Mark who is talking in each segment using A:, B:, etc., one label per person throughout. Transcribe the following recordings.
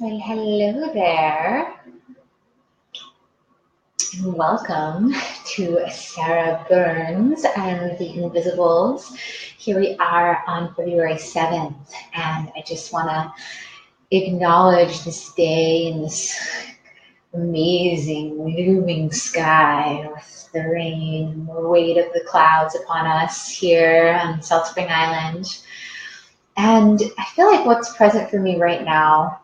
A: Well, hello there, and welcome to Saera Burns and the Inviibles. Here we are on February 7th, and I just want to acknowledge this day in this amazing looming sky with the rain and the weight of the clouds upon us here on South Spring Island. And I feel like what's present for me right now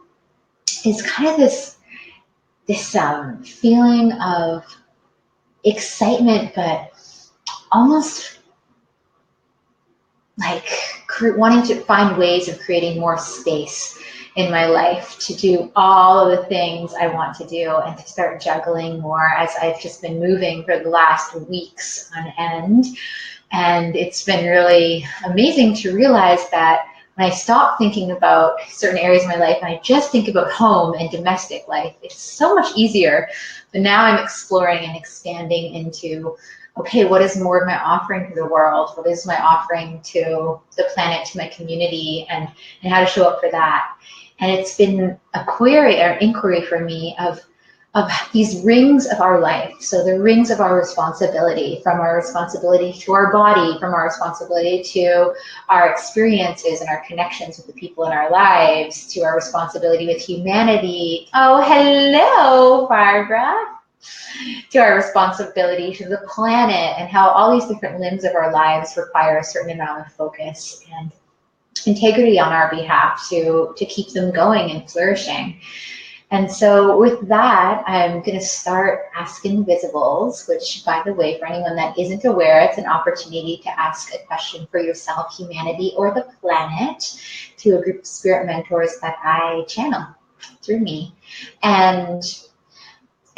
A: is kind of this feeling of excitement, but almost like wanting to find ways of creating more space in my life to do all of the things I want to do and to start juggling more, as I've just been moving for the last weeks on end. And it's been really amazing to realize that when I stop thinking about certain areas of my life and I just think about home and domestic life, it's so much easier. But now I'm exploring and expanding into, okay, what is more of my offering to the world? What is my offering to the planet, to my community, and how to show up for that? And it's been a query or inquiry for me of these rings of our life. So the rings of our responsibility, from our responsibility to our body, from our responsibility to our experiences and our connections with the people in our lives, to our responsibility with humanity. Oh, hello, Barbara. To our responsibility to the planet, and how all these different limbs of our lives require a certain amount of focus and integrity on our behalf to keep them going and flourishing. And so with that, I'm going to start Ask Inviibles, which, by the way, for anyone that isn't aware, it's an opportunity to ask a question for yourself, humanity, or the planet to a group of spirit mentors that I channel through me. And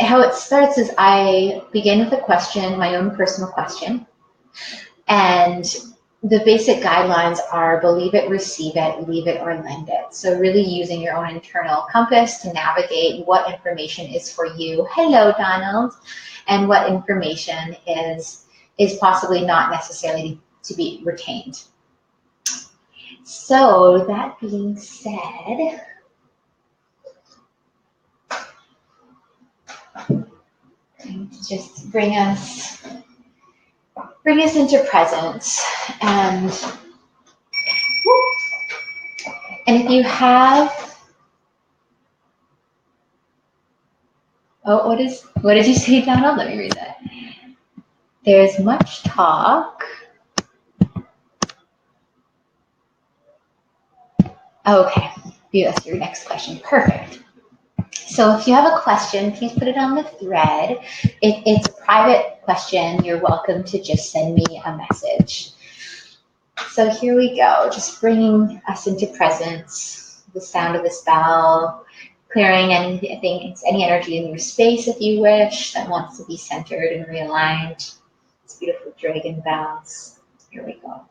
A: how it starts is I begin with a question, my own personal question, and the basic guidelines are believe it, receive it, leave it, or lend it. So really using your own internal compass to navigate what information is for you. Hello, Donald. And what information is possibly not necessarily to be retained. So that being said, just bring us into presence. And if you have, what did you say, Donald? Let me read that. There's much talk. Okay, that's your next question. Perfect. So if you have a question, please put it on the thread. If it's a private question, you're welcome to just send me a message. So here we go, just bringing us into presence, the sound of this bell, clearing any energy in your space, if you wish, that wants to be centered and realigned. It's beautiful dragon bells. Here we go.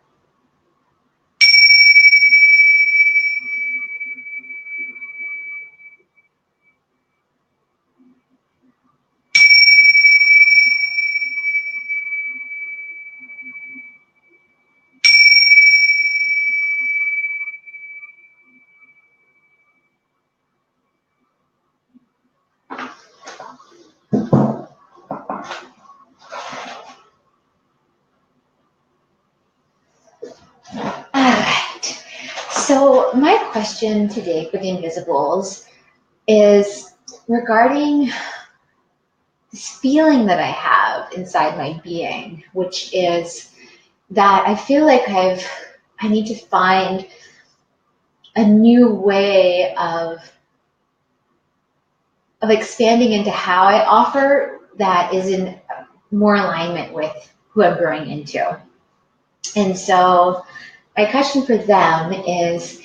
A: So my question today for the Inviibles is regarding this feeling that I have inside my being, which is that I feel like I need to find a new way of expanding into how I offer that is in more alignment with who I'm growing into. And so my question for them is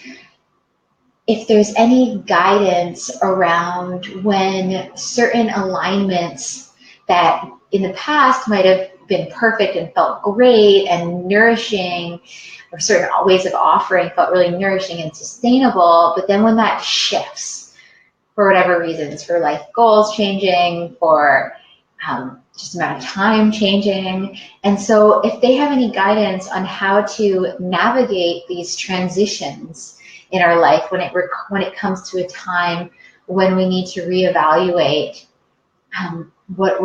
A: if there's any guidance around when certain alignments that in the past might have been perfect and felt great and nourishing, or certain ways of offering felt really nourishing and sustainable, but then when that shifts for whatever reasons, for life goals changing, for just amount of time changing. And so if they have any guidance on how to navigate these transitions in our life when it comes to a time when we need to reevaluate what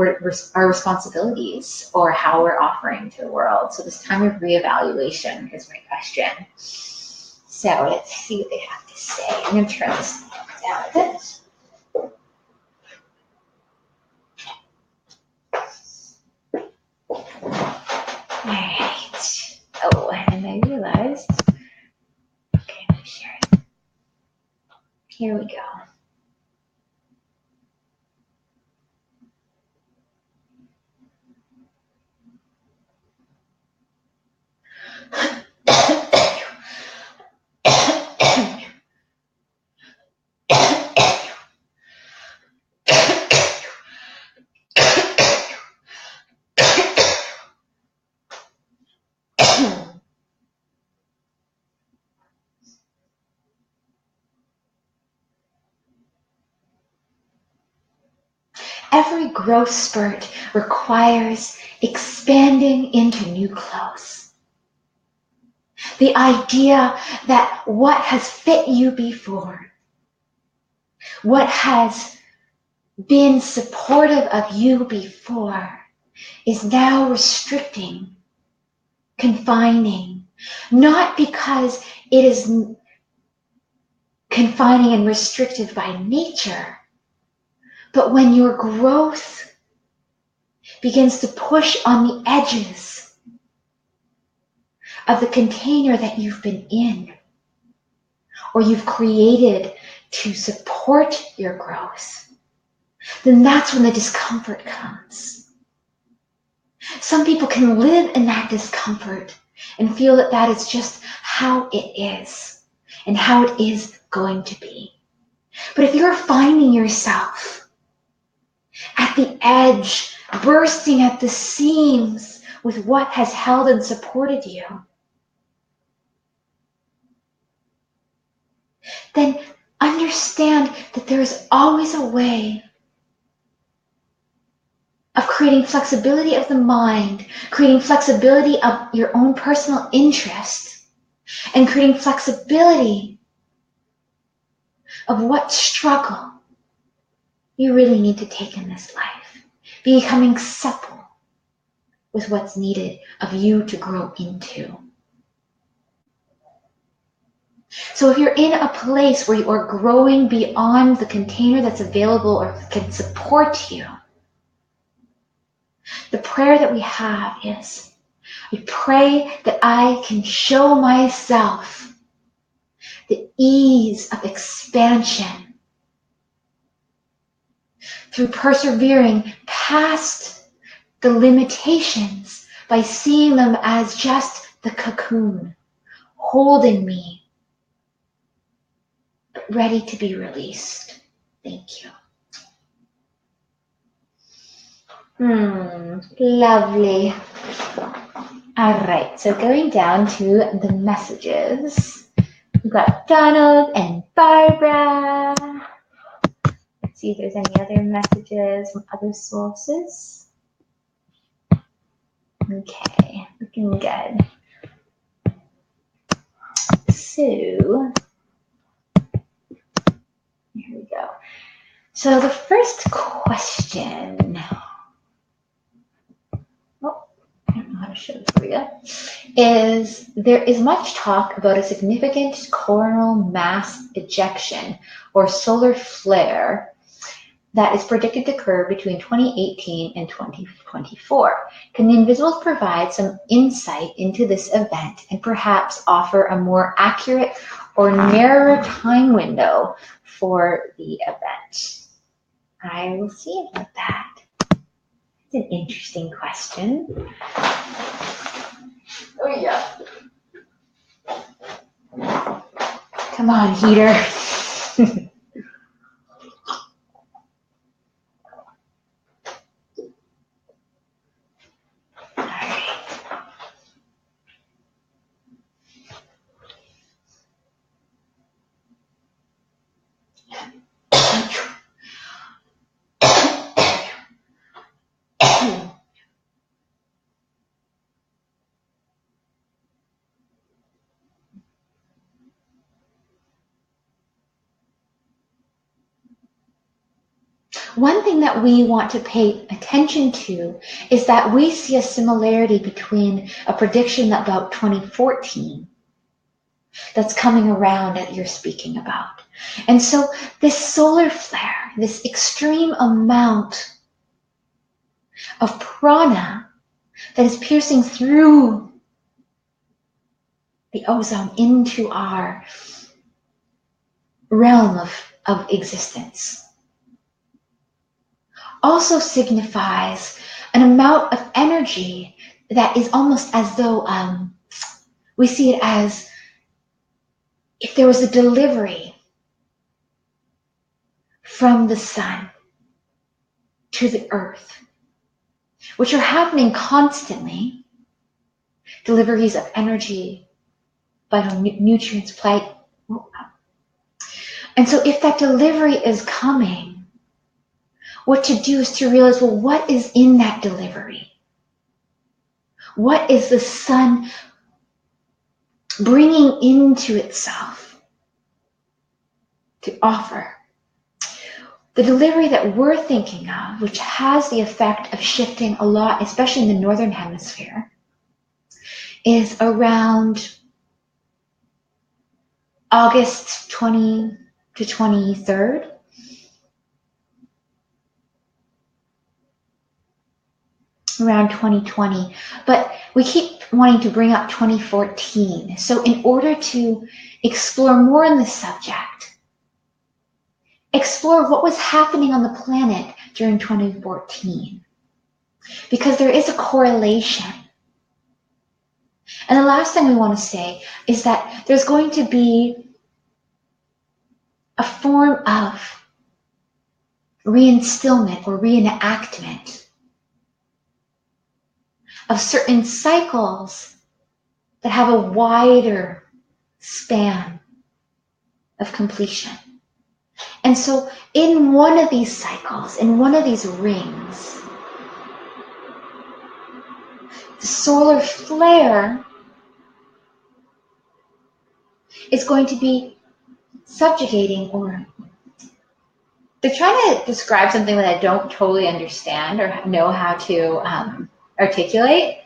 A: our responsibilities or how we're offering to the world. So this time of reevaluation is my question. So let's see what they have to say. I'm going to turn this down a bit. All right. Oh, and I realized. Okay, let me share it. Here we go. Every growth spurt requires expanding into new clothes. The idea that what has fit you before, what has been supportive of you before, is now restricting, confining, not because it is confining and restricted by nature, but when your growth begins to push on the edges of the container that you've been in, or you've created to support your growth, then that's when the discomfort comes. Some people can live in that discomfort and feel that that is just how it is and how it is going to be. But if you're finding yourself at the edge, bursting at the seams with what has held and supported you, then understand that there is always a way of creating flexibility of the mind, creating flexibility of your own personal interest, and creating flexibility of what struggle you really need to take in this life. Becoming supple with what's needed of you to grow into. So if you're in a place where you are growing beyond the container that's available or can support you, the prayer that we have is, we pray that I can show myself the ease of expansion through persevering past the limitations by seeing them as just the cocoon holding me, but ready to be released. Thank you. Lovely. All right, so going down to the messages. We've got Donald and Barbara. Let's see if there's any other messages from other sources. Okay, looking good. So, here we go. So the first question, I don't know how to show this for you, is there is much talk about a significant coronal mass ejection or solar flare that is predicted to occur between 2018 and 2024. Can the Inviisbles provide some insight into this event and perhaps offer a more accurate or narrower time window for the event? I will see about that. It's an interesting question. Oh yeah. Come on, heater. One thing that we want to pay attention to is that we see a similarity between a prediction about 2014 that's coming around that you're speaking about. And so this solar flare, this extreme amount of prana that is piercing through the ozone into our realm of existence also signifies an amount of energy that is almost as though we see it as if there was a delivery from the sun to the earth, which are happening constantly, deliveries of energy, vital nutrients, play. And so if that delivery is coming, what to do is to realize, well, what is in that delivery? What is the sun bringing into itself to offer? The delivery that we're thinking of, which has the effect of shifting a lot, especially in the northern hemisphere, is around August 20 to 23rd. Around 2020, but we keep wanting to bring up 2014. So in order to explore more on this subject, explore what was happening on the planet during 2014, because there is a correlation. And the last thing we want to say is that there's going to be a form of reinstillment or reenactment of certain cycles that have a wider span of completion. And so in one of these cycles, in one of these rings, the solar flare is going to be subjugating, or they're trying to describe something that I don't totally understand or know how to articulate.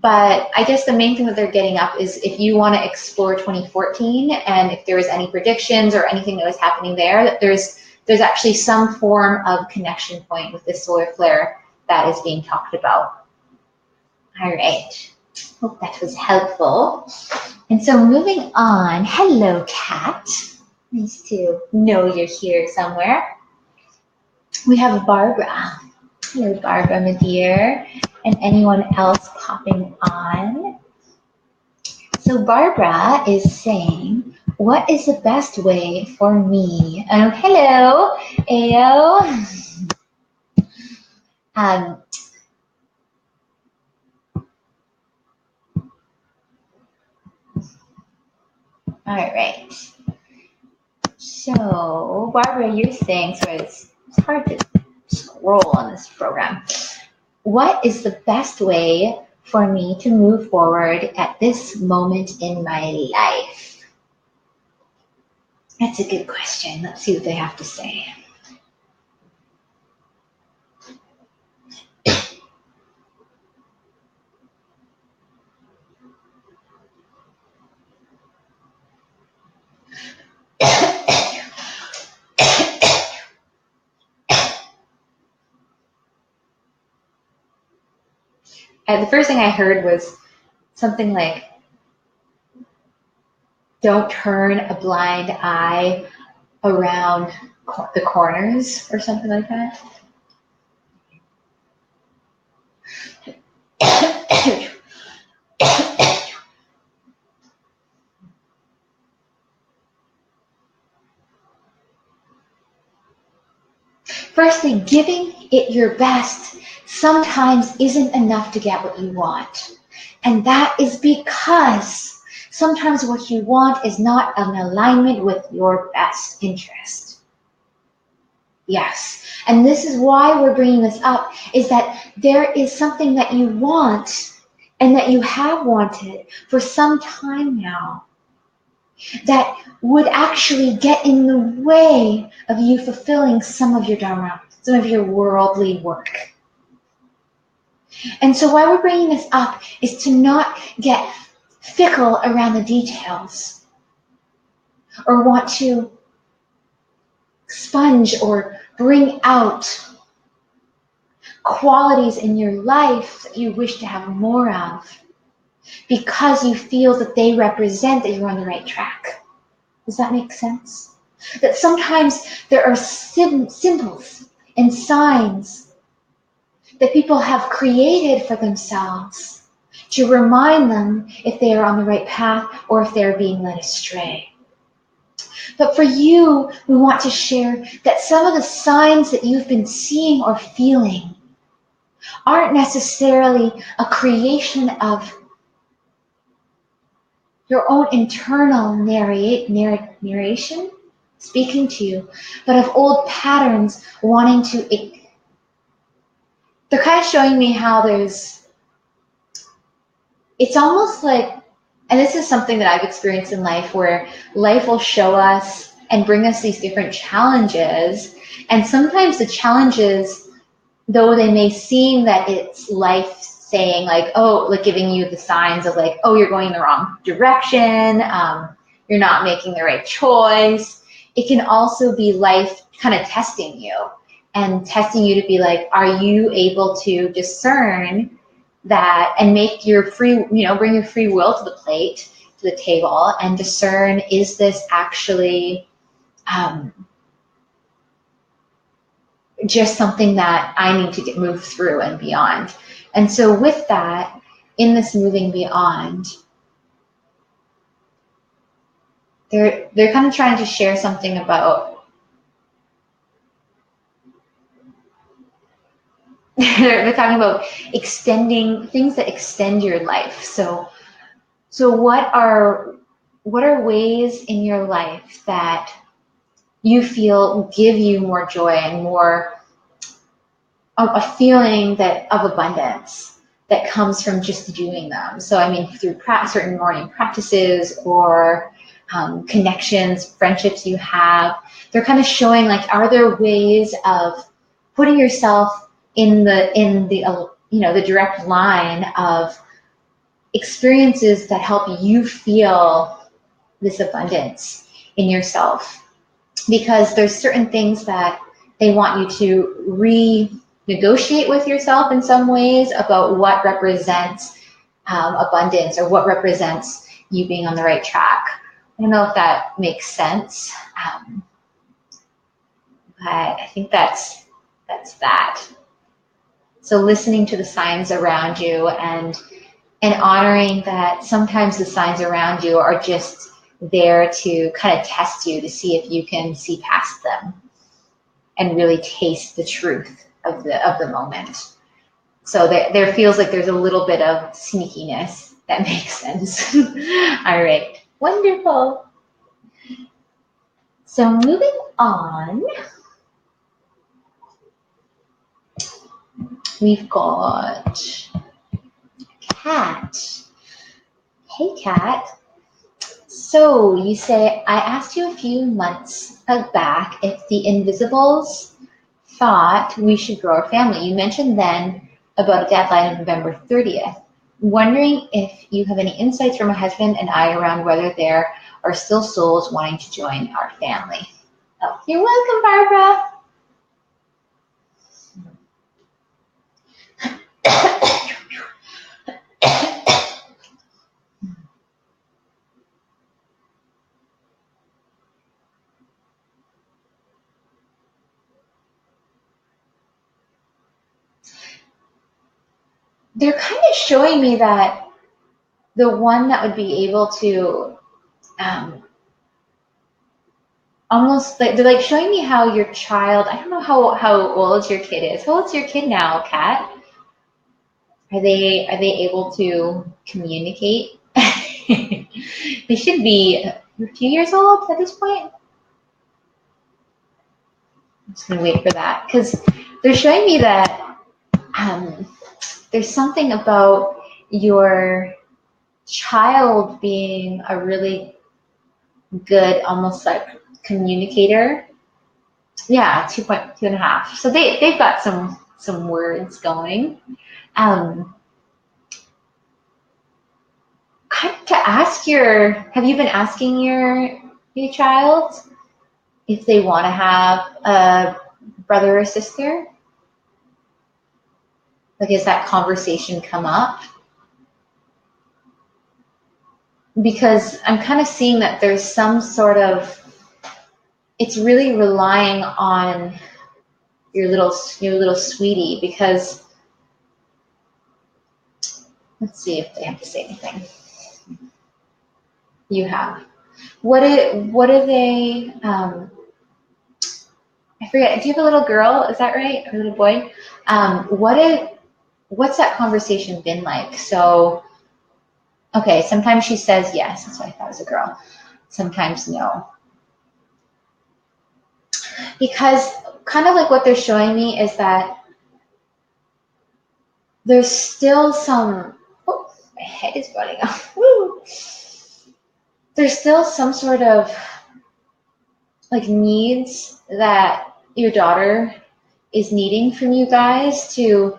A: But I guess the main thing that they're getting up is if you want to explore 2014 and if there was any predictions or anything that was happening there, that there's actually some form of connection point with this solar flare that is being talked about. All right. Hope that was helpful. And so moving on. Hello, Kat. Nice to know you're here somewhere. We have Barbara. Hello, Barbara, my dear. And anyone else popping on. So Barbara is saying, what is the best way for me? Hello, Ayo. All right. So Barbara, you're saying, sorry, it's hard to scroll on this program. What is the best way for me to move forward at this moment in my life? That's a good question. Let's see what they have to say. And the first thing I heard was something like, don't turn a blind eye around the corners or something like that. Firstly, giving it your best sometimes isn't enough to get what you want. And that is because sometimes what you want is not in alignment with your best interest. Yes. And this is why we're bringing this up, is that there is something that you want and that you have wanted for some time now that would actually get in the way of you fulfilling some of your dharma. some of your worldly work. And so why we're bringing this up is to not get fickle around the details or want to sponge or bring out qualities in your life that you wish to have more of because you feel that they represent that you're on the right track. Does that make sense? That sometimes there are symbols and signs that people have created for themselves to remind them if they are on the right path or if they're being led astray. But for you, we want to share that some of the signs that you've been seeing or feeling aren't necessarily a creation of your own internal narration speaking to you, but of old patterns wanting to. They're kind of showing me how it's almost like, and this is something that I've experienced in life, where life will show us and bring us these different challenges. And sometimes the challenges, though they may seem that it's life saying like, oh, like giving you the signs of like, oh, you're going in the wrong direction, you're not making the right choice. It can also be life kind of testing you and testing you to be like, are you able to discern that and make your free, bring your free will to the plate, to the table, and discern, is this actually just something that I need to move through and beyond. And so with that, in this moving beyond, they're kind of trying to share something about, they're talking about extending things that extend your life. So what are ways in your life that you feel give you more joy and more a feeling of abundance that comes from just doing them? So I mean, through certain morning practices or connections, friendships you have, they're kind of showing like, are there ways of putting yourself in the direct line of experiences that help you feel this abundance in yourself? Because there's certain things that they want you to renegotiate with yourself in some ways about what represents abundance or what represents you being on the right track. I don't know if that makes sense, but I think that's that. So listening to the signs around you and honoring that sometimes the signs around you are just there to kind of test you to see if you can see past them and really taste the truth of the moment. So there feels like there's a little bit of sneakiness. That makes sense. All right, wonderful. So moving on, we've got Kat. Hey, Kat. So you say, I asked you a few months back if the Inviisbles thought we should grow our family. You mentioned then about a deadline of November 30th. Wondering if you have any insights from my husband and I around whether there are still souls wanting to join our family. Oh, you're welcome, Barbara. They're kind of showing me that the one that would be able to almost like, they're like showing me how your child, I don't know how old your kid is. How old's your kid now, Kat? Are they able to communicate? They should be a few years old at this point. I'm just gonna wait for that because they're showing me that there's something about your child being a really good, almost like communicator Yeah, 2.2 and a half. So they've got some words going. Kind of to ask have you been asking your child if they want to have a brother or sister? Like, has that conversation come up? Because I'm kind of seeing that there's some sort of, it's really relying on your little sweetie, because let's see if they have to say anything. You have. What are they, I forget, do you have a little girl, is that right? Or a little boy? What's that conversation been like? So, okay, sometimes she says yes, that's what I thought it was a girl. Sometimes no. Because kind of like what they're showing me is that there's still some, oh, my head is running off. Woo! There's still some sort of like needs that your daughter is needing from you guys to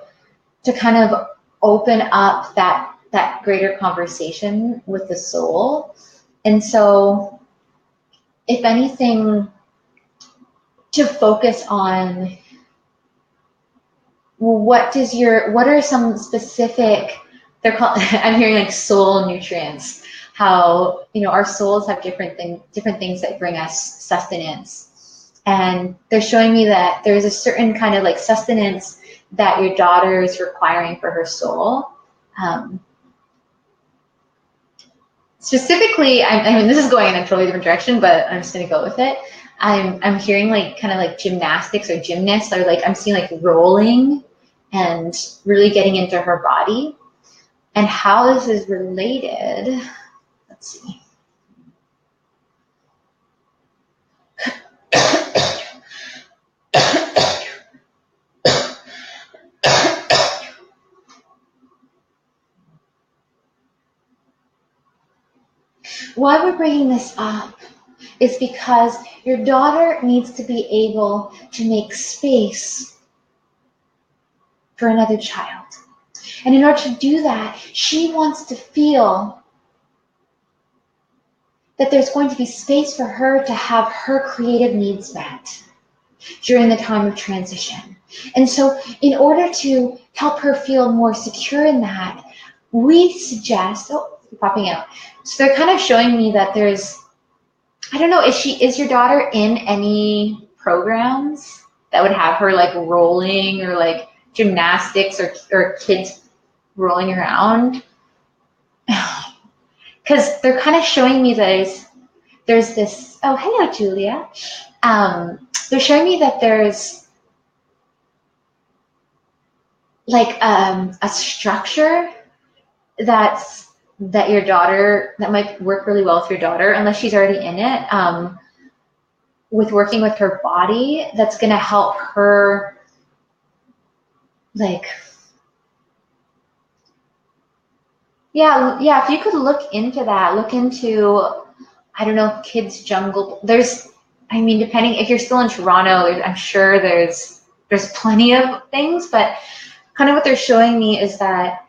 A: kind of open up that greater conversation with the soul. And so if anything, to focus on what are some specific, they're called, I'm hearing like soul nutrients, how, our souls have different things that bring us sustenance. And they're showing me that there's a certain kind of like sustenance that your daughter is requiring for her soul. Specifically, I mean, this is going in a totally different direction, but I'm just going to go with it. I'm hearing like kind of like gymnastics or gymnasts, or like I'm seeing like rolling and really getting into her body. And how this is related, let's see. Why we're bringing this up is because your daughter needs to be able to make space for another child. And in order to do that, she wants to feel that there's going to be space for her to have her creative needs met during the time of transition. And so in order to help her feel more secure in that, we suggest, oh, popping out. So they're kind of showing me that there's, I don't know, is your daughter in any programs that would have her like rolling, or like gymnastics, or kids rolling around? Because they're kind of showing me that there's this, oh, hello, Julia. They're showing me that there's like a structure that your daughter, that might work really well with your daughter, unless she's already in it, with working with her body, that's going to help her, like, yeah, if you could look into that, look into, I don't know, kids jungle, I mean, depending, if you're still in Toronto, I'm sure there's plenty of things, but kind of what they're showing me is that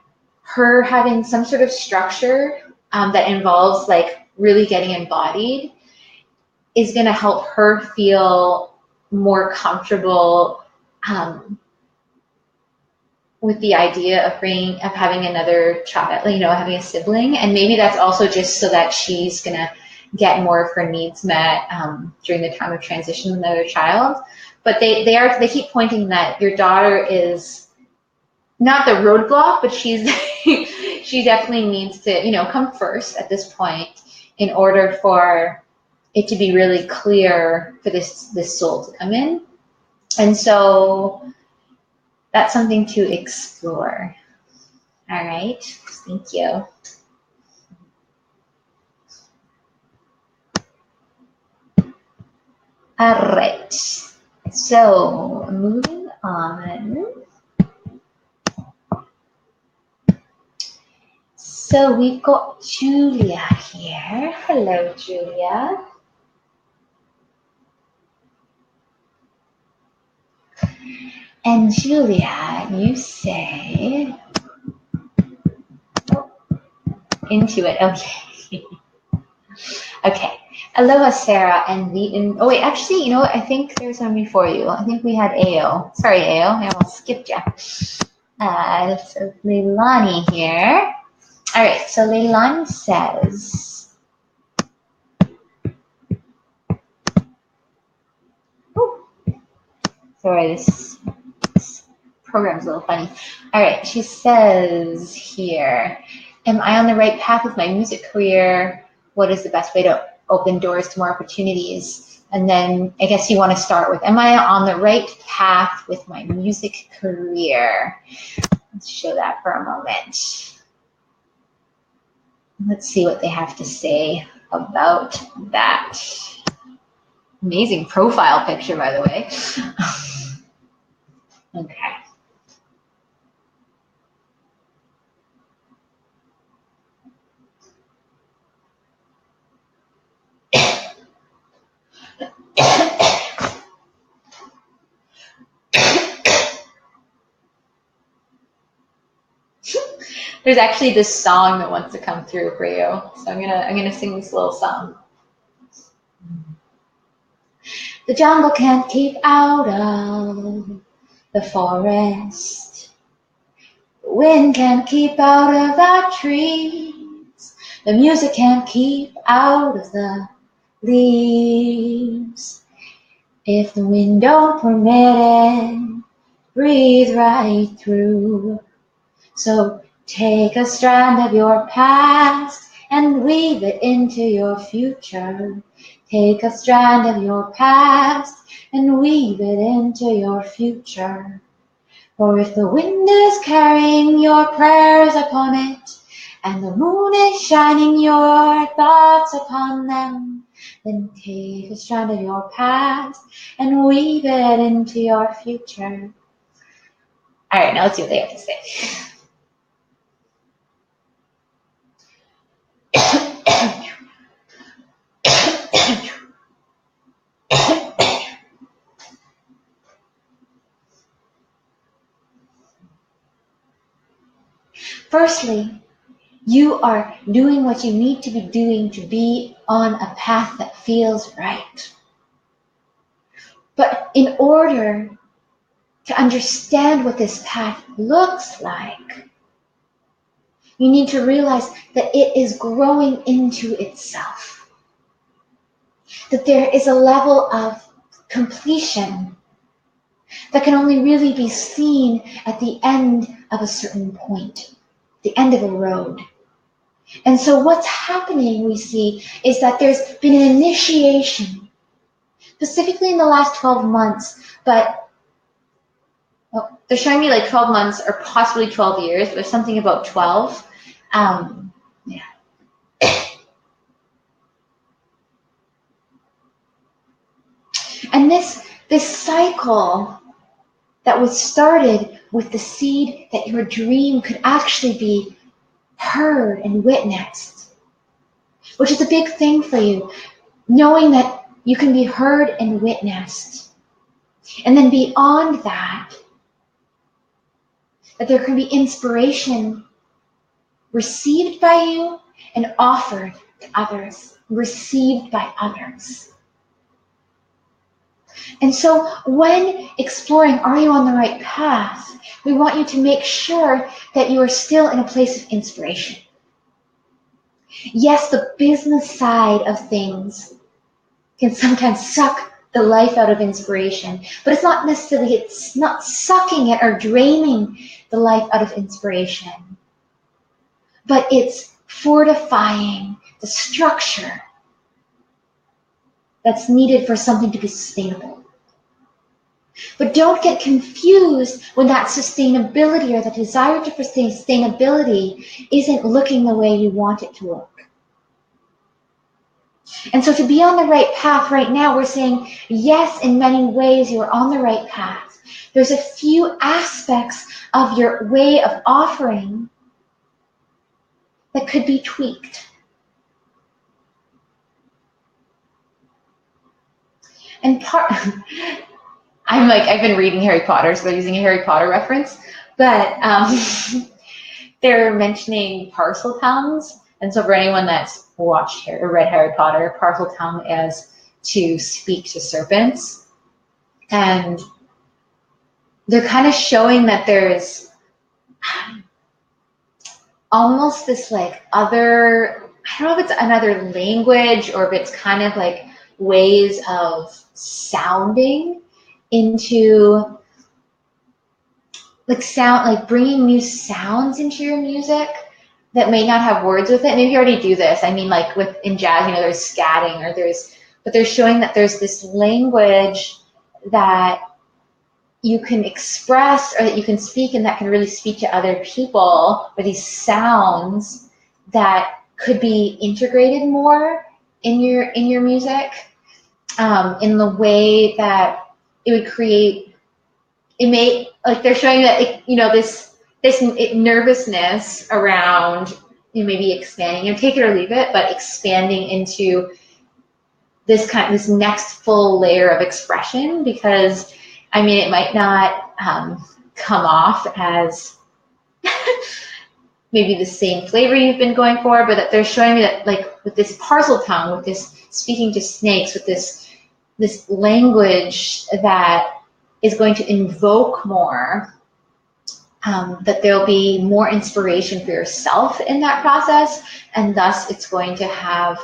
A: her having some sort of structure that involves like really getting embodied is going to help her feel more comfortable with the idea of having another child, having a sibling. And maybe that's also just so that she's going to get more of her needs met during the time of transition with another child. But they keep pointing that your daughter is not the roadblock, but she definitely needs to, come first at this point in order for it to be really clear for this soul to come in. And so that's something to explore. All right, thank you. All right, so moving on. So we've got Julia here. Hello, Julia. And Julia, you say, into it. Okay. Okay. Aloha, Sarah and Lee. Oh, wait, actually, you know what? I think there's one before you. I think we had Ao. Sorry, Ao. I almost skipped you. So Leilani here. All right. So Leilani says, oh, sorry, this program's a little funny. All right. She says here, am I on the right path with my music career? What is the best way to open doors to more opportunities? And then I guess you want to start with, am I on the right path with my music career? Let's show that for a moment. Let's see what they have to say about that. Amazing profile picture, by the way. Okay. There's actually this song that wants to come through for you. So I'm gonna sing this little song. The jungle can't keep out of the forest. The wind can't keep out of the trees. The music can't keep out of the leaves. If the wind don't permit it, breathe right through. So take a strand of your past and weave it into your future. Take a strand of your past and weave it into your future. For if the wind is carrying your prayers upon it, and the moon is shining your thoughts upon them, then take a strand of your past and weave it into your future. All right, now let's see what they have to say. Firstly, you are doing what you need to be doing to be on a path that feels right. But in order to understand what this path looks like, you need to realize that it is growing into itself. That there is a level of completion that can only really be seen at the end of a certain point, the end of a road. And so what's happening, we see, is that there's been an initiation, specifically in the last 12 months, but they're showing me like 12 months or possibly 12 years, but there's something about 12. Yeah. And this cycle that was started with the seed that your dream could actually be heard and witnessed, which is a big thing for you, knowing that you can be heard and witnessed. And then beyond that, that there can be inspiration received by you and offered to others, received by others. And so when exploring, are you on the right path, we want you to make sure that you are still in a place of inspiration. Yes, the business side of things can sometimes suck the life out of inspiration, but it's not sucking it or draining the life out of inspiration, but it's fortifying the structure that's needed for something to be sustainable. But don't get confused when that sustainability or the desire for sustainability isn't looking the way you want it to look. And so to be on the right path right now, we're saying, yes, in many ways you are on the right path. There's a few aspects of your way of offering that could be tweaked. And I've been reading Harry Potter, so they're using a Harry Potter reference, but they're mentioning parcel tongues. And so for anyone that's watched or read Harry Potter, parcel tongue is to speak to serpents. And they're kind of showing that there's almost this like other, I don't know if it's another language or if it's kind of like ways of sounding into like sound, like bringing new sounds into your music that may not have words with it. Maybe you already do this. I mean, like in jazz, there's scatting but they're showing that there's this language that you can express or that you can speak and that can really speak to other people, or these sounds that could be integrated more in your music, in the way that it would create. It may, like they're showing that this nervousness around maybe expanding, take it or leave it, but expanding into this next full layer of expression, because it might not come off as maybe the same flavor you've been going for, but that they're showing me that like with this parcel tongue, with this speaking to snakes, with this language that is going to invoke more, that there'll be more inspiration for yourself in that process, and thus it's going to have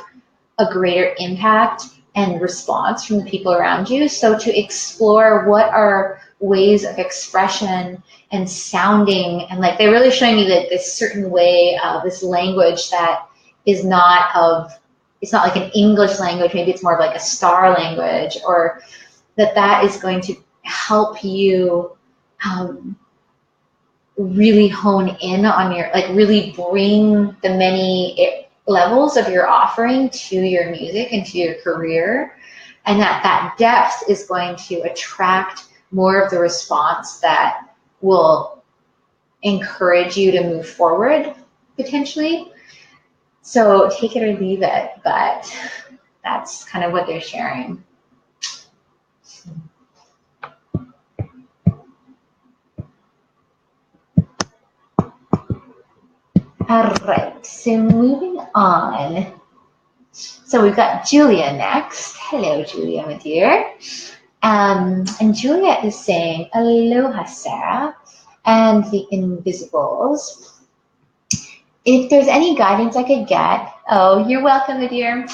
A: a greater impact and response from the people around you. So to explore what are ways of expression and sounding, and like they're really showing me that this certain way of this language that is it's not like an English language, maybe it's more of like a star language, or that is going to help you really hone in on really bring the many levels of your offering to your music and to your career, and that depth is going to attract more of the response that will encourage you to move forward potentially. So take it or leave it, but that's kind of what they're sharing. All right, so moving on. So we've got Julia next. Hello, Julia, my dear. And Julia is saying, aloha, Sarah, and the Inviisbles. If there's any guidance I could get, oh, you're welcome, my dear.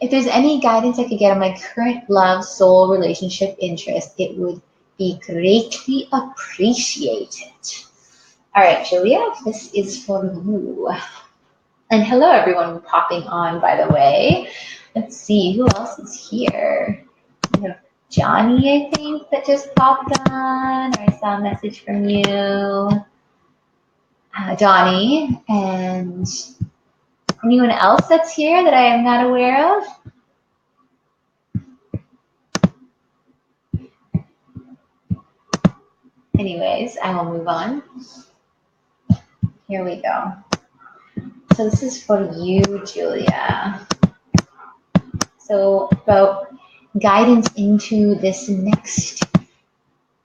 A: If there's any guidance I could get on my current love, soul, relationship, interest, it would be greatly appreciated. All right, Julia, this is for you. And hello, everyone popping on, by the way. Let's see, who else is here? We have Johnny, I think, that just popped on. I saw a message from you. Johnny, and anyone else that's here that I am not aware of? Anyways, I will move on. Here we go. So this is for you, Julia. So about guidance into this next,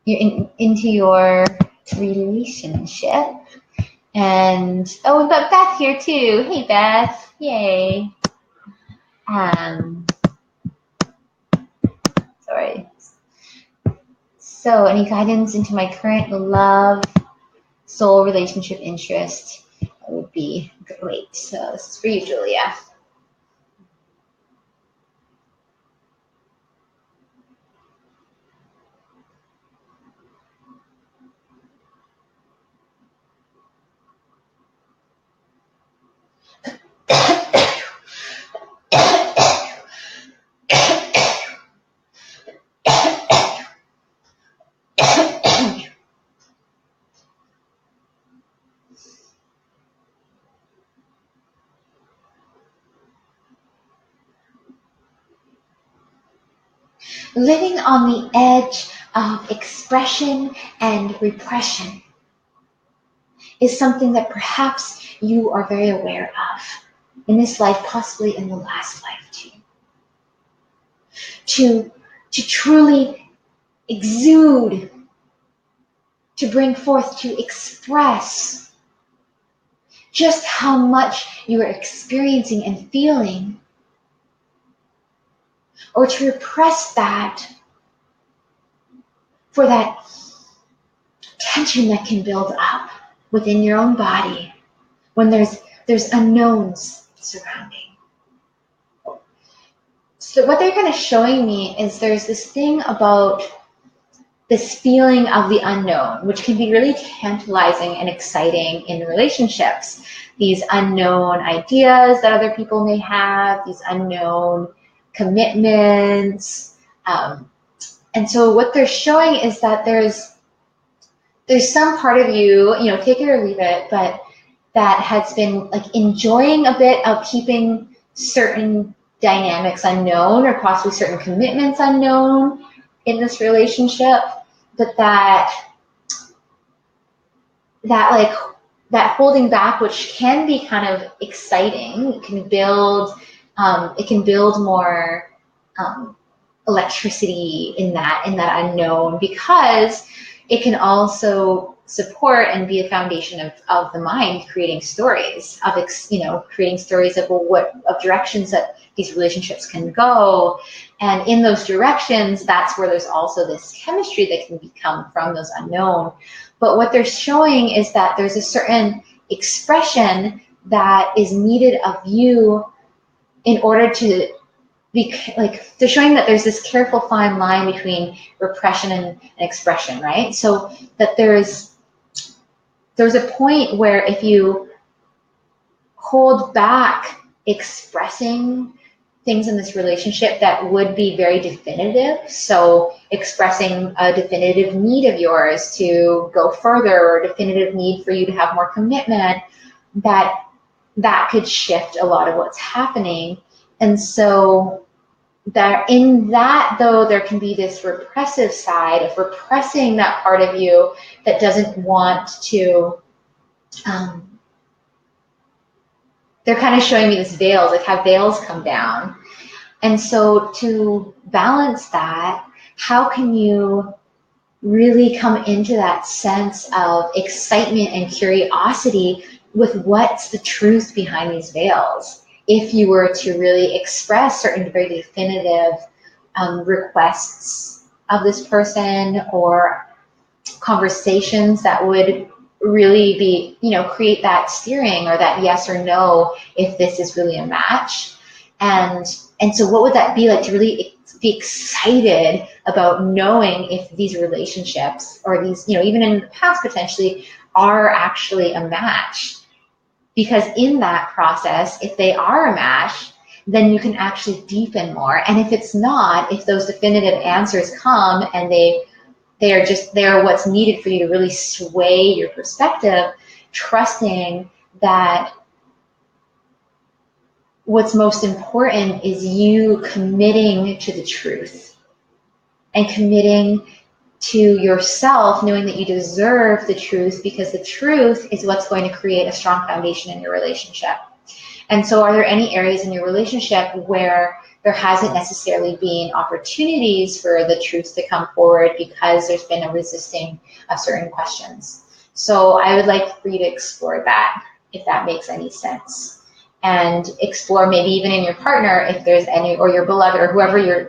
A: into your relationship. And oh, we've got Beth here too. Hey, Beth. Yay. Sorry. So any guidance into my current love, soul, relationship, interest, that would be great. So this is for you, Julia. Living on the edge of expression and repression is something that perhaps you are very aware of in this life, possibly in the last life too. To truly exude, to bring forth, to express just how much you are experiencing and feeling, or to repress that for that tension that can build up within your own body when there's unknowns surrounding. So what they're kind of showing me is there's this thing about this feeling of the unknown, which can be really tantalizing and exciting in relationships. These unknown ideas that other people may have, these unknown commitments. And so what they're showing is that there's some part of you, take it or leave it, but that has been like enjoying a bit of keeping certain dynamics unknown, or possibly certain commitments unknown in this relationship, but that holding back, which can be kind of exciting, it can build more electricity in that unknown, because it can also support and be a foundation of the mind creating stories of creating stories of of directions that these relationships can go, and in those directions, that's where there's also this chemistry that can become from those unknown. But what they're showing is that there's a certain expression that is needed of you in order to they're showing that there's this careful fine line between repression and expression, right? So that there's a point where if you hold back expressing things in this relationship that would be very definitive, so expressing a definitive need of yours to go further, or a definitive need for you to have more commitment, that could shift a lot of what's happening. And so that in that, though, there can be this repressive side of repressing that part of you that doesn't want to, they're kind of showing me this veils, like how veils come down. And so to balance that, how can you really come into that sense of excitement and curiosity with what's the truth behind these veils? If you were to really express certain very definitive requests of this person, or conversations that would really be, create that steering, or that yes or no, if this is really a match. And so what would that be like to really be excited about knowing if these relationships, or these, even in the past potentially, are actually a match? Because in that process, if they are a match, then you can actually deepen more. And if it's not, if those definitive answers come and they're what's needed for you to really sway your perspective, trusting that what's most important is you committing to the truth, and committing to yourself, knowing that you deserve the truth, because the truth is what's going to create a strong foundation in your relationship. And so are there any areas in your relationship where there hasn't necessarily been opportunities for the truth to come forward because there's been a resisting of certain questions? So I would like for you to explore that, if that makes any sense. And explore maybe even in your partner, if there's any, or your beloved, or whoever you're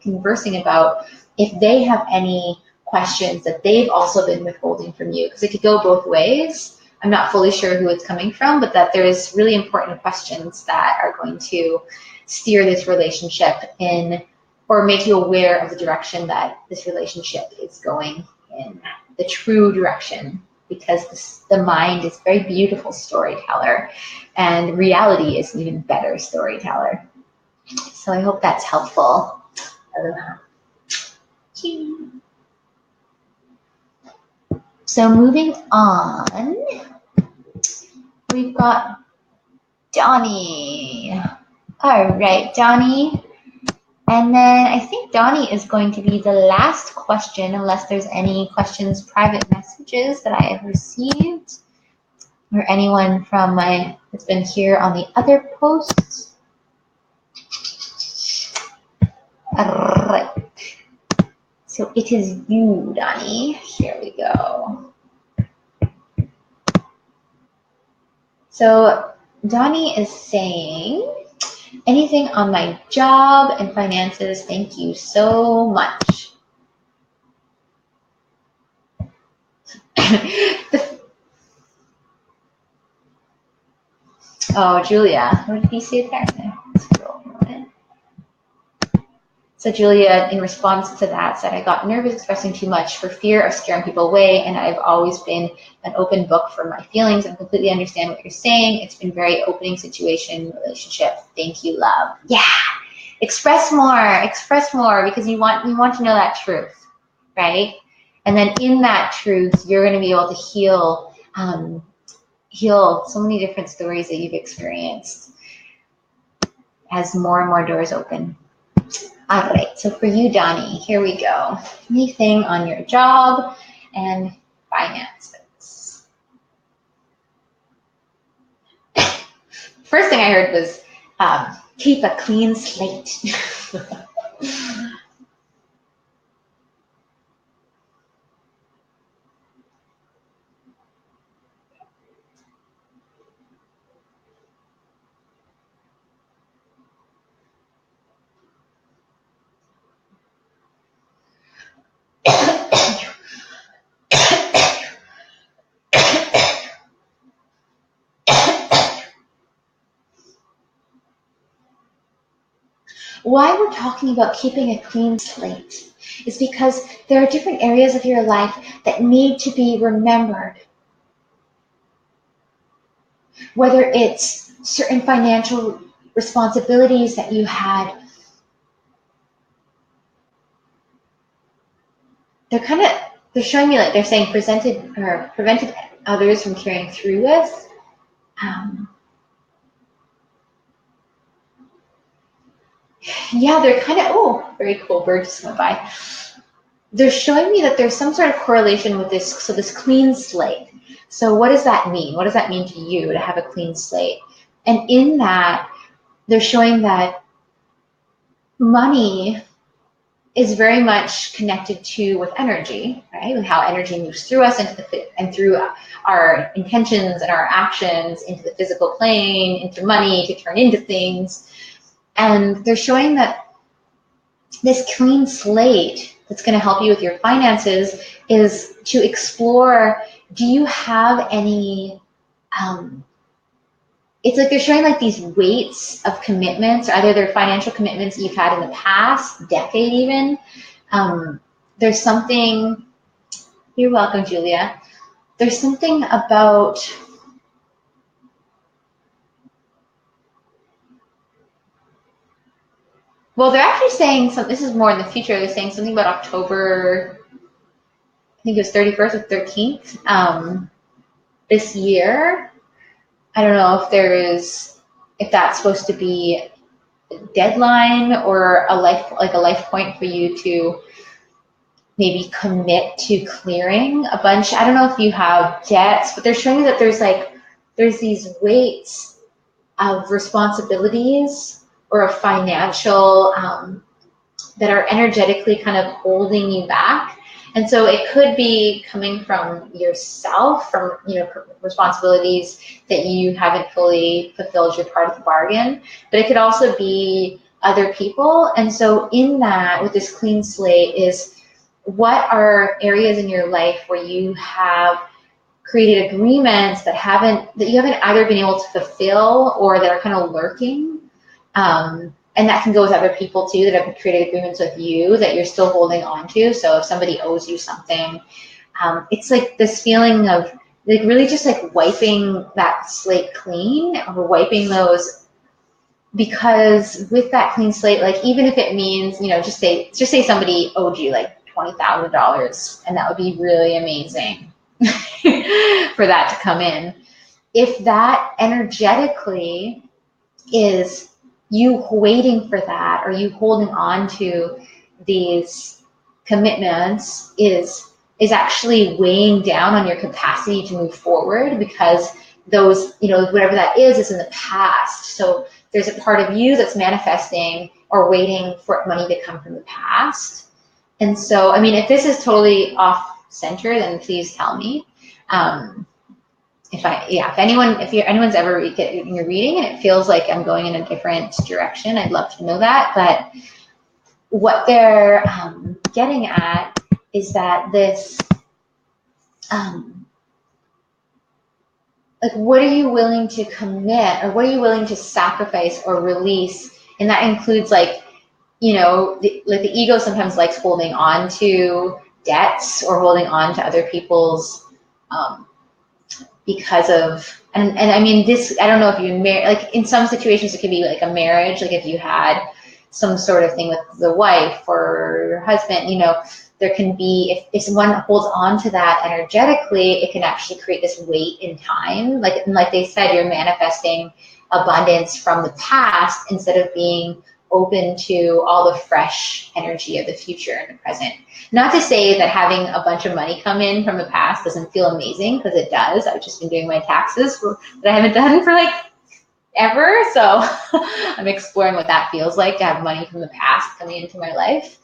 A: conversing about, if they have any questions that they've also been withholding from you. Because it could go both ways. I'm not fully sure who it's coming from, but that there's really important questions that are going to steer this relationship in, or make you aware of the direction that this relationship is going in, the true direction. Because the mind is a very beautiful storyteller, and reality is an even better storyteller. So I hope that's helpful. So moving on, we've got Donnie. All right, Donnie. And then I think Donnie is going to be the last question, unless there's any questions, private messages that I have received, or anyone from that's been here on the other posts. All right. So it is you, Donnie. Here we go. So Donnie is saying, anything on my job and finances, thank you so much. Oh, Julia, what did he say there? So Julia, in response to that, said, I got nervous expressing too much for fear of scaring people away, and I've always been an open book for my feelings and completely understand what you're saying. It's been very opening situation, relationship. Thank you, love. Yeah, express more, because you want to know that truth, right? And then in that truth, you're going to be able to heal so many different stories that you've experienced as more and more doors open. All right, so for you, Donnie, here we go. Anything on your job and finances. First thing I heard was keep a clean slate. Why we're talking about keeping a clean slate is because there are different areas of your life that need to be remembered. Whether it's certain financial responsibilities that you had, they're showing me like they're saying prevented others from carrying through with. Yeah, they're kind of, oh, very cool, bird just went by. They're showing me that there's some sort of correlation with this, so this clean slate. So what does that mean? What does that mean to you to have a clean slate? And in that, they're showing that money is very much connected to with energy, right? And how energy moves through us and through our intentions and our actions into the physical plane, into money to turn into things. And they're showing that this clean slate that's going to help you with your finances is to explore, do you have any, it's like they're showing like these weights of commitments, either they're financial commitments you've had in the past decade even. There's something, you're welcome, Julia. There's something about, well, they're actually saying, this is more in the future, they're saying something about October, I think it was 31st or 13th, this year. I don't know if that's supposed to be a deadline or a life point for you to maybe commit to clearing a bunch. I don't know if you have debts, but they're showing that there's these weights of responsibilities or of financial that are energetically kind of holding you back. And so it could be coming from yourself, from responsibilities that you haven't fully fulfilled your part of the bargain, but it could also be other people. And so in that, with this clean slate, is what are areas in your life where you have created agreements that you haven't either been able to fulfill or that are kind of lurking. And that can go with other people too that have created agreements with you that you're still holding on to. So if somebody owes you something, it's like this feeling of like really just like wiping that slate clean or wiping those, because with that clean slate, like even if it means, just say somebody owed you like $20,000, and that would be really amazing for that to come in. If that energetically is you waiting for that, or you holding on to these commitments, is actually weighing down on your capacity to move forward, because those, whatever that is in the past. So there's a part of you that's manifesting or waiting for money to come from the past. And so, I mean, if this is totally off center, then please tell me. If anyone's ever you're reading and it feels like I'm going in a different direction, I'd love to know that. But what they're getting at is that this, like, what are you willing to commit, or what are you willing to sacrifice or release? And that includes, like, like the ego sometimes likes holding on to debts or holding on to other people's, because of, and I mean, this, I don't know if you marry, like in some situations it could be like a marriage, like if you had some sort of thing with the wife or your husband, there can be, if someone holds on to that energetically, it can actually create this weight in time. Like they said, you're manifesting abundance from the past instead of being open to all the fresh energy of the future and the present. Not to say that having a bunch of money come in from the past doesn't feel amazing, because it does. I've just been doing my taxes that I haven't done for like ever. So I'm exploring what that feels like to have money from the past coming into my life.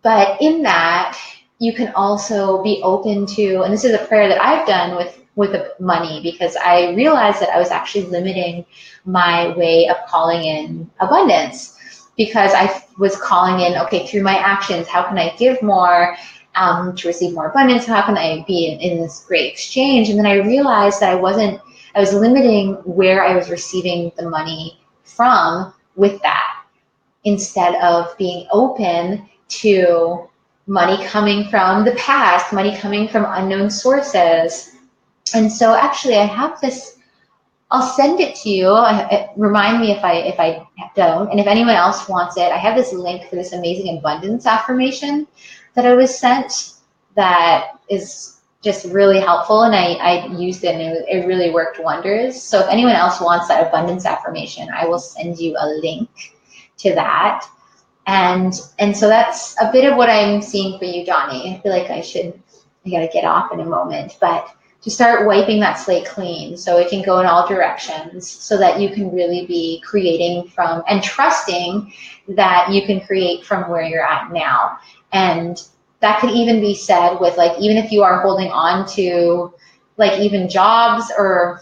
A: But in that, you can also be open to, and this is a prayer that I've done with the money, because I realized that I was actually limiting my way of calling in abundance, because I was calling in, okay, through my actions, how can I give more to receive more abundance? How can I be in this great exchange? And then I realized that I was limiting where I was receiving the money from with that, instead of being open to money coming from the past, money coming from unknown sources. And so actually I have this, I'll send it to you. Remind me if I don't. And if anyone else wants it, I have this link for this amazing abundance affirmation that I was sent that is just really helpful. And I used it and it really worked wonders. So if anyone else wants that abundance affirmation, I will send you a link to that. And so that's a bit of what I'm seeing for you, Johnny. I feel like I got to get off in a moment, but to start wiping that slate clean so it can go in all directions, so that you can really be creating from and trusting that you can create from where you're at now. And that could even be said with, like, even if you are holding on to like even jobs or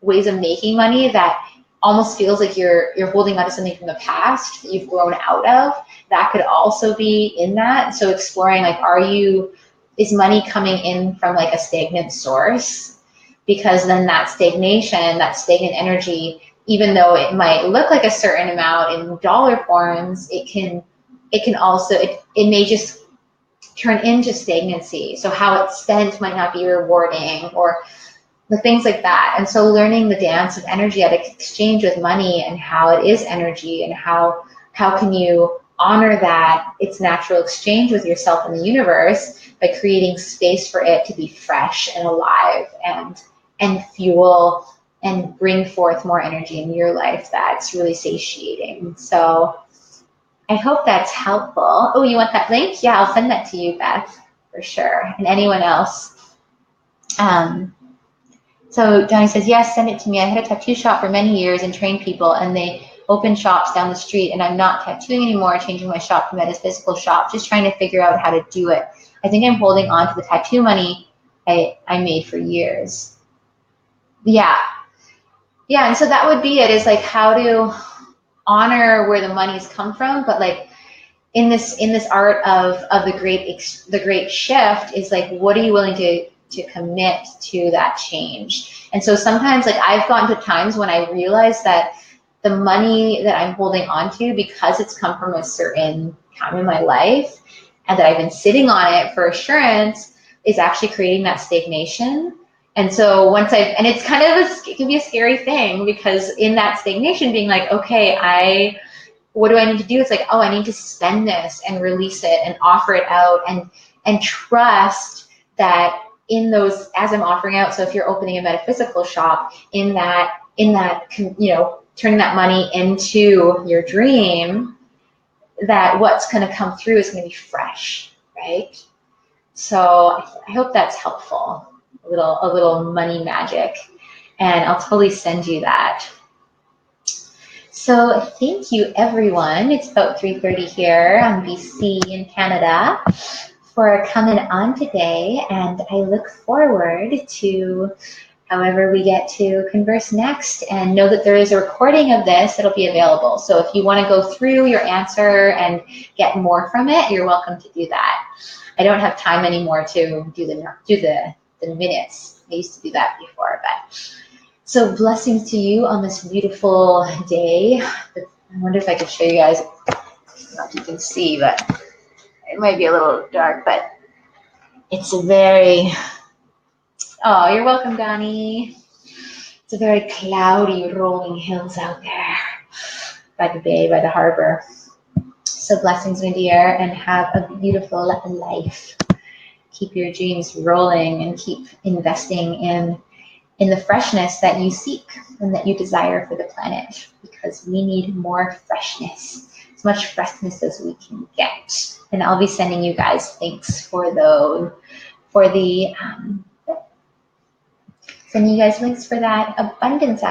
A: ways of making money that almost feels like you're holding on to something from the past that you've grown out of, that could also be in that. So exploring, like, is money coming in from like a stagnant source? Because then that stagnant energy, even though it might look like a certain amount in dollar forms, it can also, it may just turn into stagnancy. So how it's spent might not be rewarding, or the things like that. And so learning the dance of energetic exchange with money, and how it is energy, and how can you honor that its natural exchange with yourself and the universe by creating space for it to be fresh and alive and fuel and bring forth more energy in your life that's really satiating. So I hope that's helpful. Oh, you want that link? Yeah, I'll send that to you, Beth, for sure. And anyone else. So Johnny says, yes, send it to me. I had a tattoo shop for many years and trained people, and they opened shops down the street, and I'm not tattooing anymore, changing my shop from a physical shop, just trying to figure out how to do it. I think I'm holding on to the tattoo money I made for years. Yeah. And so that would be it, is like how to honor where the money's come from, but like in this art of the great shift is like, what are you willing to commit to that change? And so sometimes, like, I've gotten to times when I realize that the money that I'm holding on to, because it's come from a certain time in my life and that I've been sitting on it for assurance, is actually creating that stagnation. And so and it's kind of it can be a scary thing, because in that stagnation, being like, okay, what do I need to do? It's like, oh, I need to spend this and release it and offer it out, and trust that in those, as I'm offering out. So if you're opening a metaphysical shop, in that, turning that money into your dream, that what's going to come through is going to be fresh, right? So I hope that's helpful. A little money magic, and I'll totally send you that. So thank you, everyone. It's about 3:30 here on BC in Canada for coming on today, and I look forward to however we get to converse next, and know that there is a recording of this that'll be available. So if you want to go through your answer and get more from it, you're welcome to do that. I don't have time anymore to do the minutes. I used to do that before, but so blessings to you on this beautiful day. I wonder if I could show you guys, I don't know if you can see, but it might be a little dark, but it's a very, oh, you're welcome, Donnie. It's a very cloudy, rolling hills out there by the bay, by the harbor. So blessings, my dear, and have a beautiful life. Keep your dreams rolling and keep investing in the freshness that you seek and that you desire for the planet, because we need more freshness, as much freshness as we can get. And I'll be sending you guys links for those, sending you guys links for that abundance